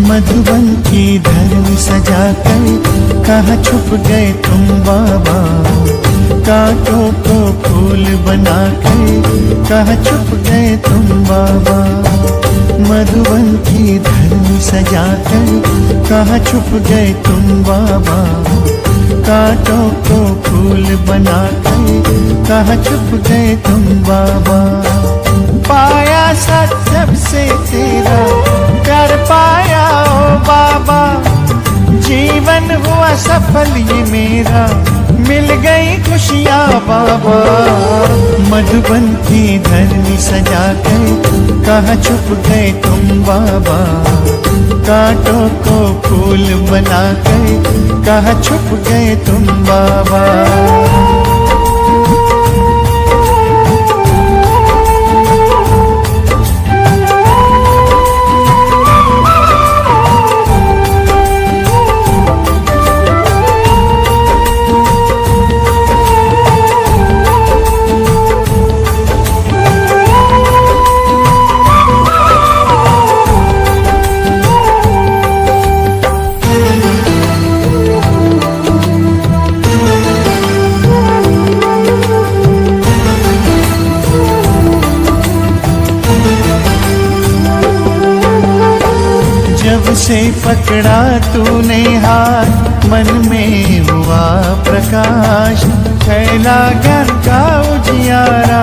मधुबन की धरनी सजाकर कहाँ छुप गए तुम बाबा। कांटों को फूल बनाकर कहाँ छुप गए तुम बाबा। मधुबन की धरनी सजाकर कहाँ छुप गए तुम बाबा। कांटों को फूल बनाकर कहाँ छुप गए तुम बाबा। पाया सत्सब से तेरा प्यार पाया ओ बाबा। जीवन हुआ सफल ये मेरा, मिल गई खुशियाँ बाबा। मधुबन की धरनी सजाकर कहाँ छुप गए तुम बाबा। कांटों को फूल बनाकर कहाँ छुप गए तुम बाबा। जब से पकड़ा तूने हाथ मन में हुआ प्रकाश। फैला ज्ञान का उजियारा,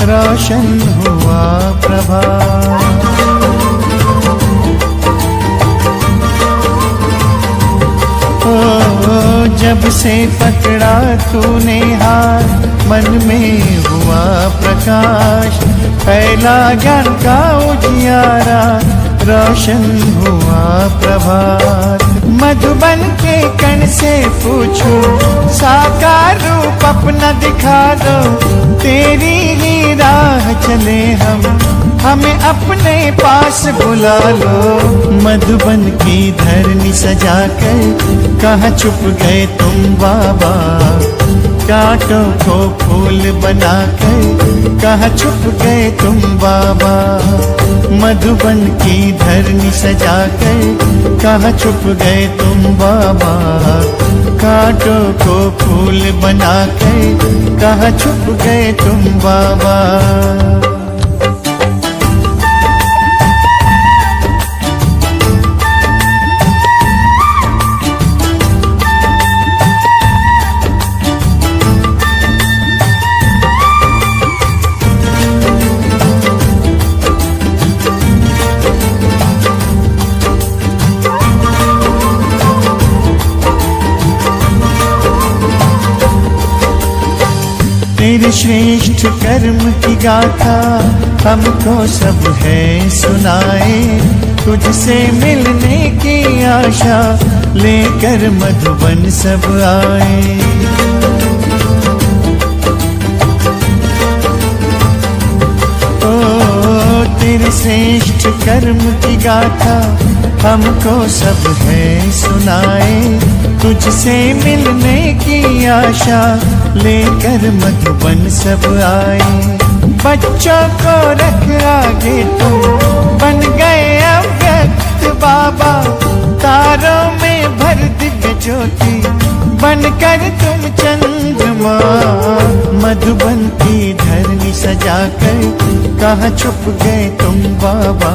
रोशन हुआ प्रभात। ओ जब से पकड़ा तूने हाथ मन में हुआ प्रकाश। फैला ज्ञान का उजियारा, रोशन हुआ प्रभात। मधुबन के कण से पूछो, साकार रूप अपना दिखा दो। तेरी ही राह चले हम, हमें अपने पास बुला लो। मधुबन की धरनी सजाकर कहाँ छुप गए तुम बाबा। कांटों को फूल बनाकर कहाँ छुप गए तुम बाबा। मधुबन की धरनी सजाकर कहाँ छुप गए तुम बाबा। कांटों को फूल बनाकर कहाँ छुप गए तुम बाबा। तेरे श्रेष्ठ कर्म की गाथा हमको सब है सुनाए। तुझसे मिलने की आशा लेकर मधुबन सब आए। ओ तेरे श्रेष्ठ कर्म की गाथा हमको सब है सुनाए। तुझसे मिलने की आशा लेकर मधुबन सब आए। बच्चों को रख आगे तुम बन गए अव्यक्त बाबा। तारों में भर दिव्य ज्योति बनकर तुम चंद्रमा। मधुबन की धरनी सजाकर कहाँ छुप गए तुम बाबा।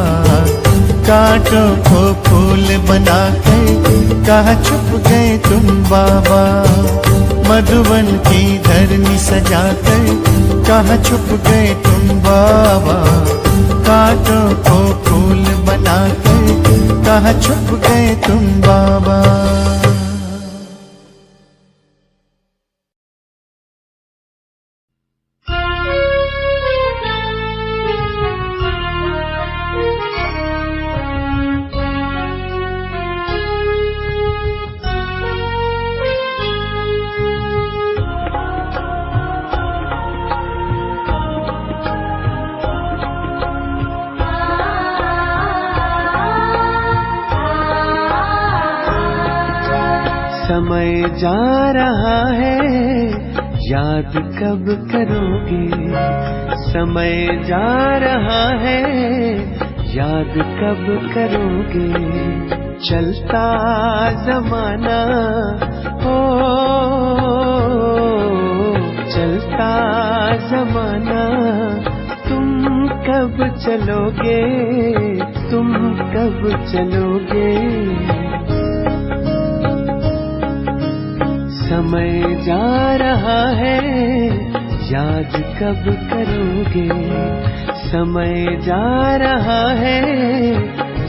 कांटों को फूल बनाकर कहाँ छुप गए तुम बाबा। मधुबन की धरनी सजाकर कहाँ छुप गए तुम बाबा। कांटों को फूल बनाकर कहाँ छुप गए तुम बाबा। समय जा रहा है, याद कब करोगे। समय जा रहा है, याद कब करोगे? चलता जमाना हो, चलता जमाना, तुम कब चलोगे? तुम कब चलोगे? समय जा रहा है, याद कब करोगे? समय जा रहा है,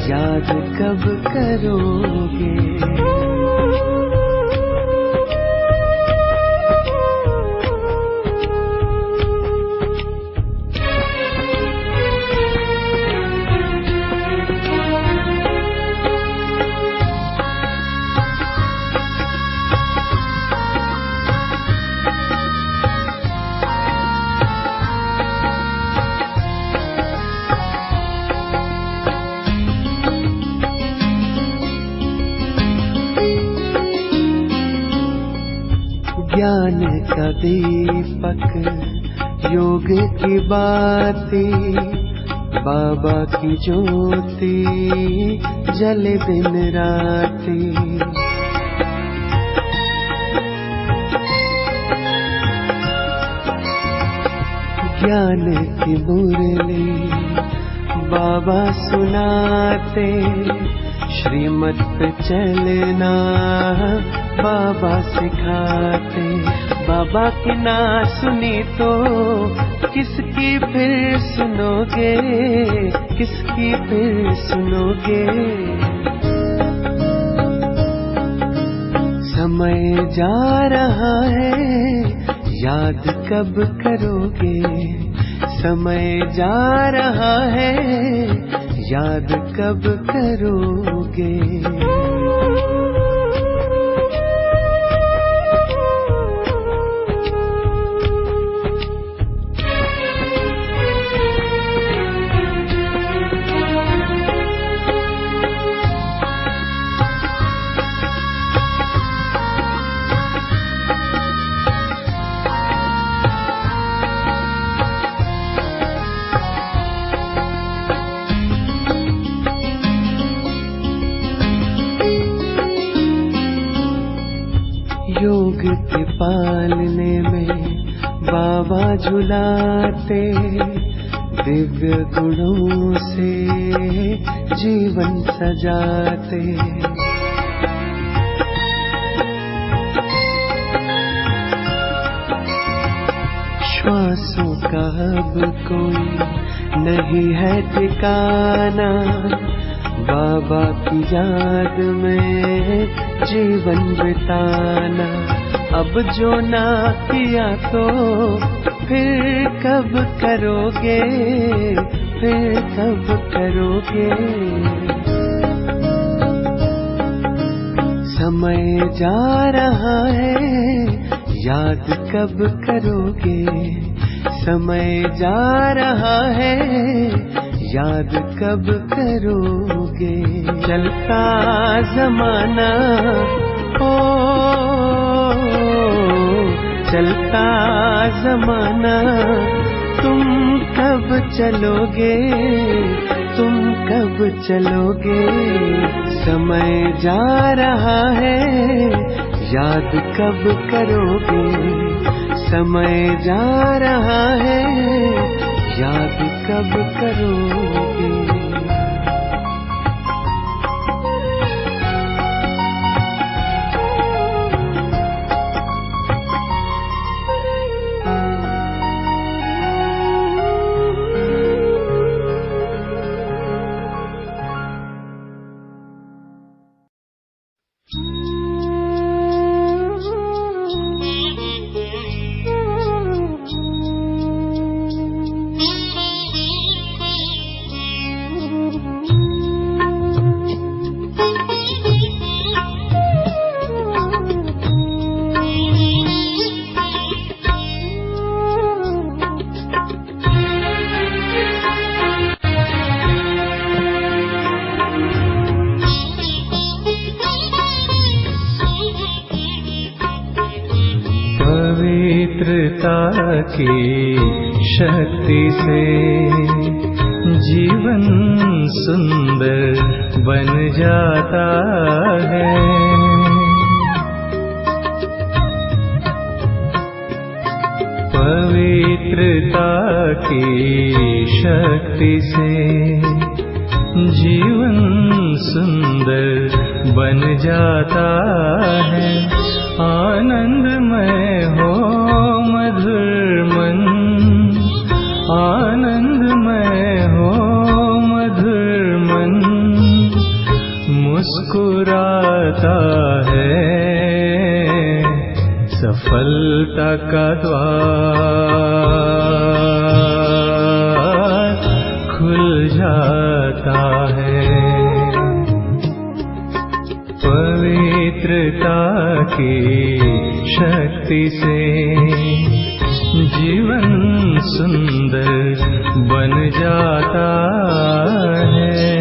याद कब करोगे? ज्ञान का दीपक, योग की बातें, बाबा की ज्योति जले दिन रातें। ज्ञान की मुरली बाबा सुनाते, श्रीमत पे चलना बाबा सिखाते। बाबा की ना सुनी तो किसकी फिर सुनोगे? किसकी फिर सुनोगे? समय जा रहा है, याद कब करोगे? समय जा रहा है, याद कब करोगे? योग के पालने में बाबा झुलाते, दिव्य गुणों से जीवन सजाते। श्वासों का अब कोई नहीं है ठिकाना, बाबा की याद में जीवन बिताना। अब जो ना किया तो फिर कब करोगे? फिर कब करोगे? समय जा रहा है, याद कब करोगे? समय जा रहा है, याद कब करोगे? चलता जमाना हो, चलता जमाना, तुम कब चलोगे? तुम कब चलोगे? समय जा रहा है, याद कब करोगे? समय जा रहा है, याद कब करोगे? पवित्रता की शक्ति से जीवन सुंदर बन जाता है। पवित्रता की शक्ति से जीवन सुंदर बन जाता है। आनंदमय हो मधुर मन, आनंदमय हो मधुर मन, मुस्कुराता है सफलता का द्वार खुल जाता है। पवित्रता की शक्ति से जीवन सुंदर बन जाता है।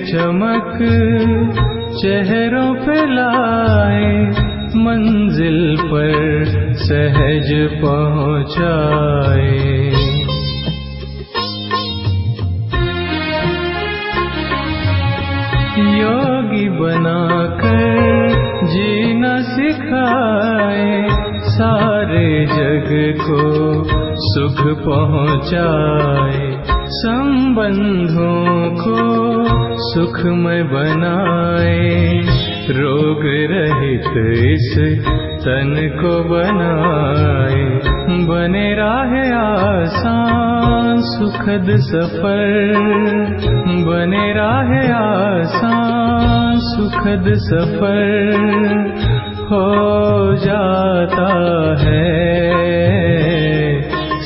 चमक चेहरों पे लाए, मंजिल पर सहज पहुँचाए। योगी बनाकर जीना सिखाए, सारे जग को सुख पहुँचाए। संबंधों को सुखमय बनाए, रोग रहित इस तन को बनाए। बने राहे आसान सुखद सफर, बने राहे आसान सुखद सफर हो जाता है।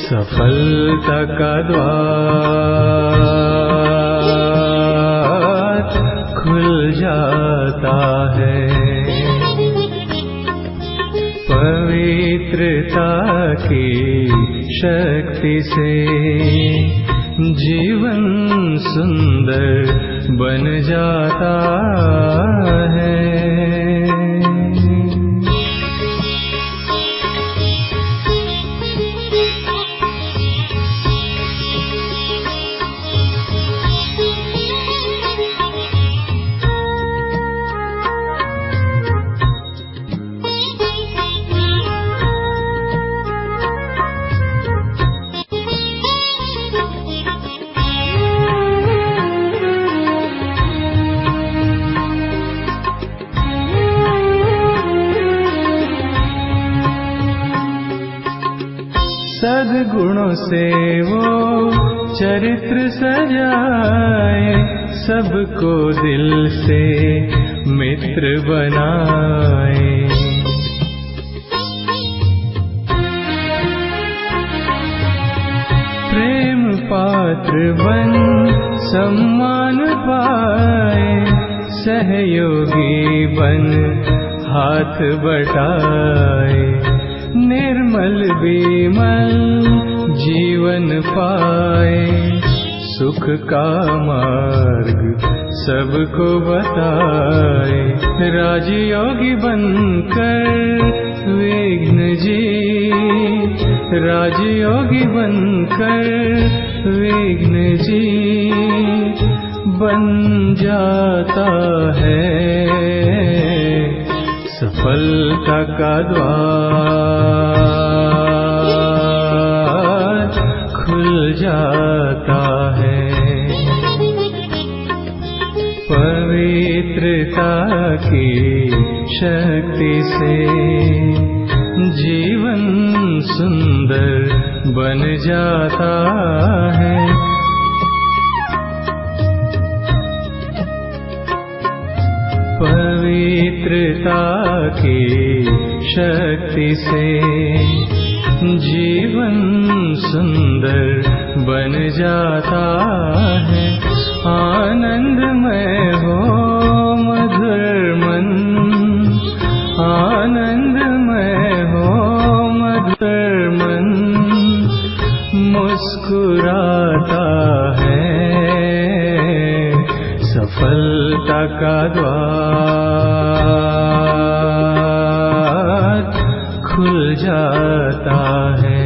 सफलता का द्वार खुल जाता है। पवित्रता की शक्ति से जीवन सुंदर बन जाता है। सद्गुणों से वो चरित्र सजाए, सबको दिल से मित्र बनाए। प्रेम पात्र बन सम्मान पाए, सहयोगी बन हाथ बटाए। निर्मल बिमल जीवन पाए, सुख का मार्ग सबको बताए। राजयोगी बनकर विघ्न जी, राजयोगी बनकर विघ्न जी बन जाता है। सफलता का द्वार खुल जाता है। पवित्रता की शक्ति से जीवन सुंदर बन जाता है। पवित्रता पवित्रता की शक्ति से जीवन सुंदर बन जाता है। आनंदमय हो मधुर मन, आनंदमय हो मधुर मन, मुस्कुराता है सफलता का द्वार खुल जाता है।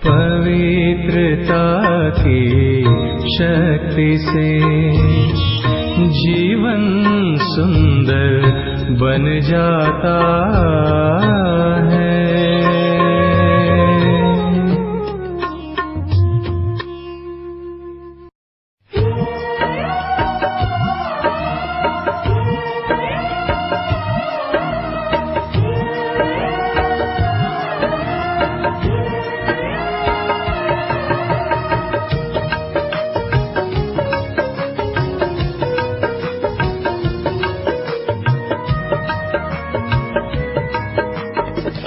पवित्रता की शक्ति से जीवन सुंदर बन जाता है।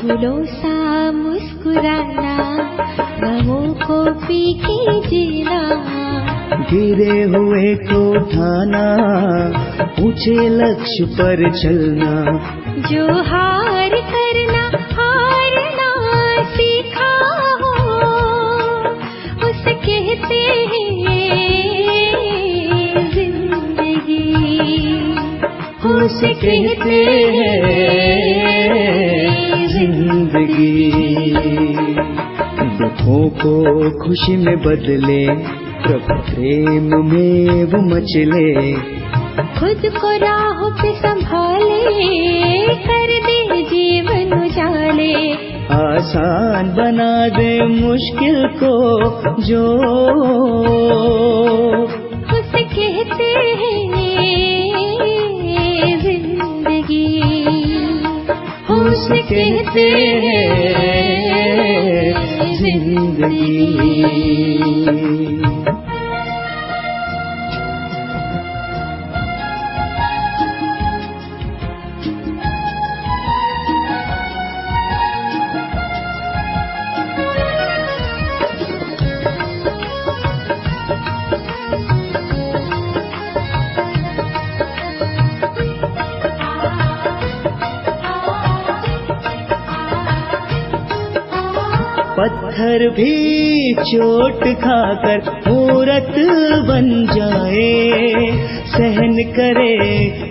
फूलों सा मुस्कुराना, गमों को पी के जीना, गिरे हुए को उठाना, ऊंचे लक्ष्य पर चलना, जो हार करना हारना सीखा हो, उसे कहते हैं जिंदगी, उसे कहते हैं जिंदगी। दुखों को खुशी में बदले, प्रभु प्रेम में वो मचले, खुद को राह पे संभाले, कर दे जीवन उजाले, आसान बना दे मुश्किल को जो, उसे कहते हैं जिंदगी, उसे कहते हैं जिंदगी। पत्थर भी चोट खाकर मूरत बन जाए, सहन करे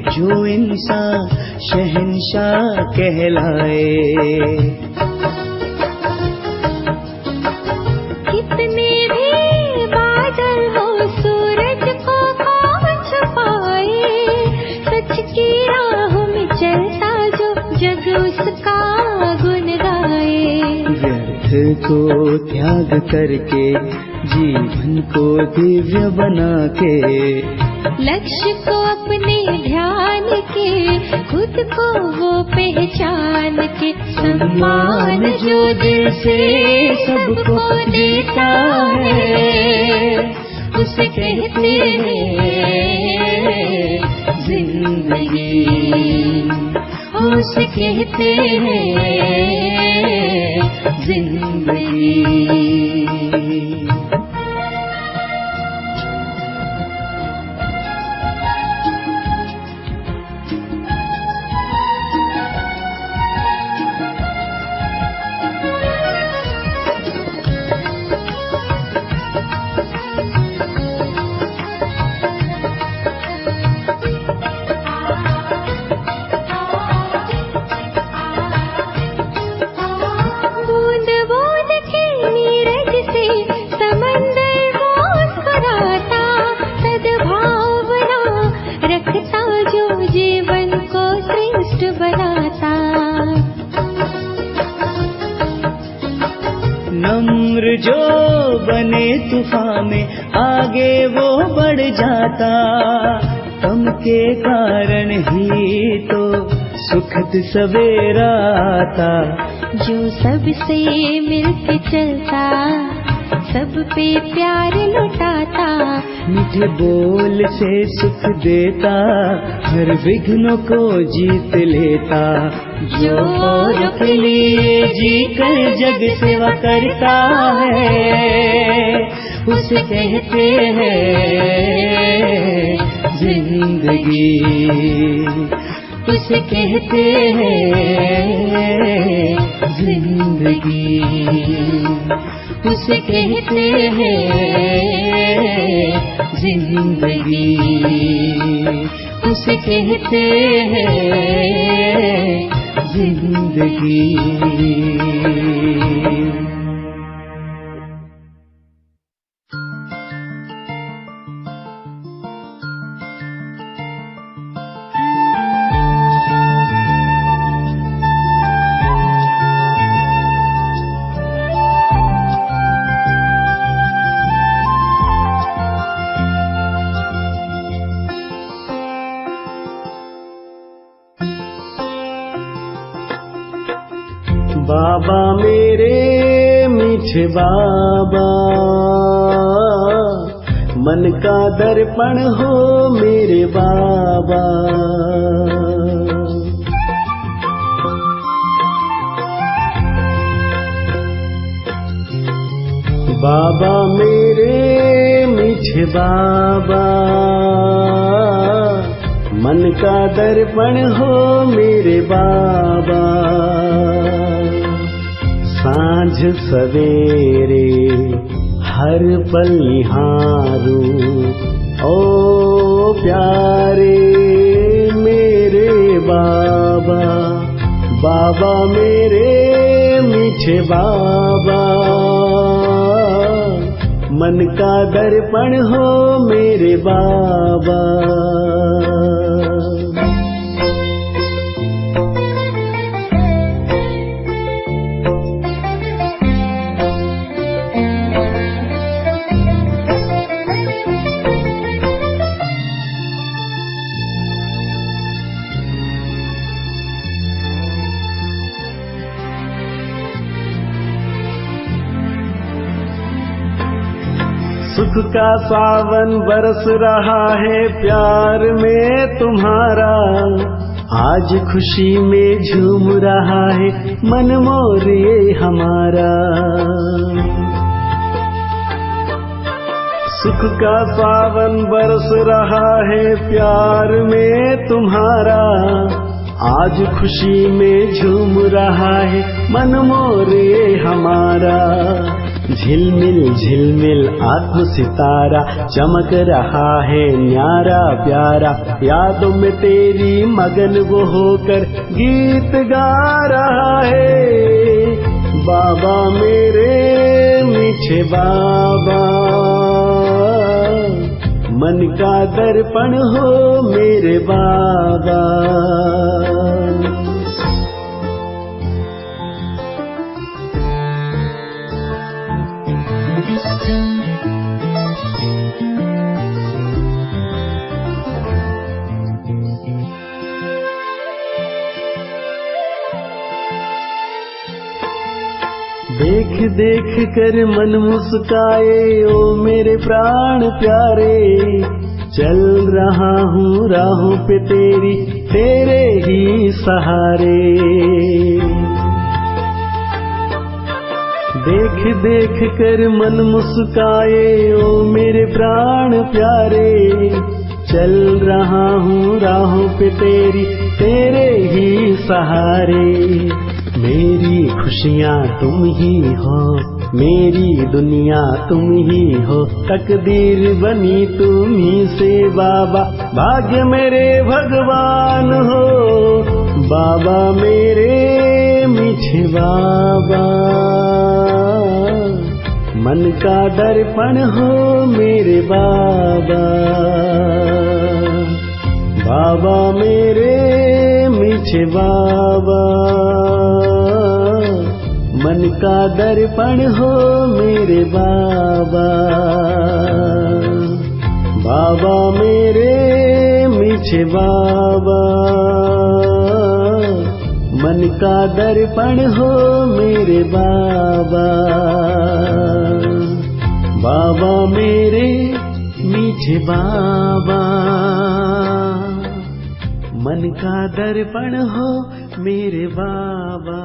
जो इंसान शहंशाह कहलाए। कितने भी बादल हो सूरज को कौन छुपाए, सच की राह में चलता जो जग उसका गुण गाए। व्यर्थ को त्याग करके जीवन को दिव्य बना के, लक्ष्य को अपने ध्यान के, खुद को वो पहचान के, सम्मान जो दिल से सबको देता है, उसे कहते हैं जिंदगी, उसे कहते हैं जिंदगी। नम्र जो बने तूफान में आगे वो बढ़ जाता, तम के कारण ही तो सुखद सवेरा आता। जो सबसे मिलके चलता, सब पे प्यार लुटाता। मीठे बोल से सुख देता, हर विघ्नों को जीत लेता। जो औरों के लिए जी कर जग सेवा करता है, उसे कहते हैं जिंदगी, उसे कहते हैं जिंदगी, उसे कहते हैं जिंदगी, उसे कहते हैं जिंदगी। बाबा मेरे मीठे बाबा, मन का दर्पण हो मेरे बाबा। बाबा मेरे मीठे बाबा, मन का दर्पण हो मेरे बाबा। सांझ सवेरे हर पल निहारूं, ओ प्यारे मेरे बाबा। बाबा मेरे मीठे बाबा, मन का दर्पण हो मेरे बाबा। सुख का सावन बरस रहा है प्यार में तुम्हारा, आज खुशी में झूम रहा है मन मोर ये हमारा। सुख का सावन बरस रहा है प्यार में तुम्हारा, आज खुशी में झूम रहा है मन मोर ये हमारा। झिलमिल झिलमिल आत्म सितारा चमक रहा है न्यारा प्यारा, यादों में तेरी मगन वो होकर गीत गा रहा है। बाबा मेरे मीठे बाबा, मन का दर्पण हो मेरे बाबा। देख देख कर मन मुस्काए ओ मेरे प्राण प्यारे, चल रहा हूँ राहों पे तेरी तेरे ही सहारे। देख देख कर मन मुस्काए ओ मेरे प्राण प्यारे, चल रहा हूँ राहों पे तेरी तेरे ही सहारे। मेरी खुशियाँ तुम ही हो, मेरी दुनिया तुम ही हो, तकदीर बनी तुम ही से बाबा, भाग्य मेरे भगवान हो। बाबा मेरे मीठे बाबा, मन का दर्पण हो मेरे बाबा। बाबा मेरे मीठे बाबा, मन का दर्पण हो मेरे बाबा। बाबा मेरे मीठे बाबा, मन का दर्पण हो मेरे बाबा। मीठे बाबा, मन का दर्पण हो मेरे बाबा।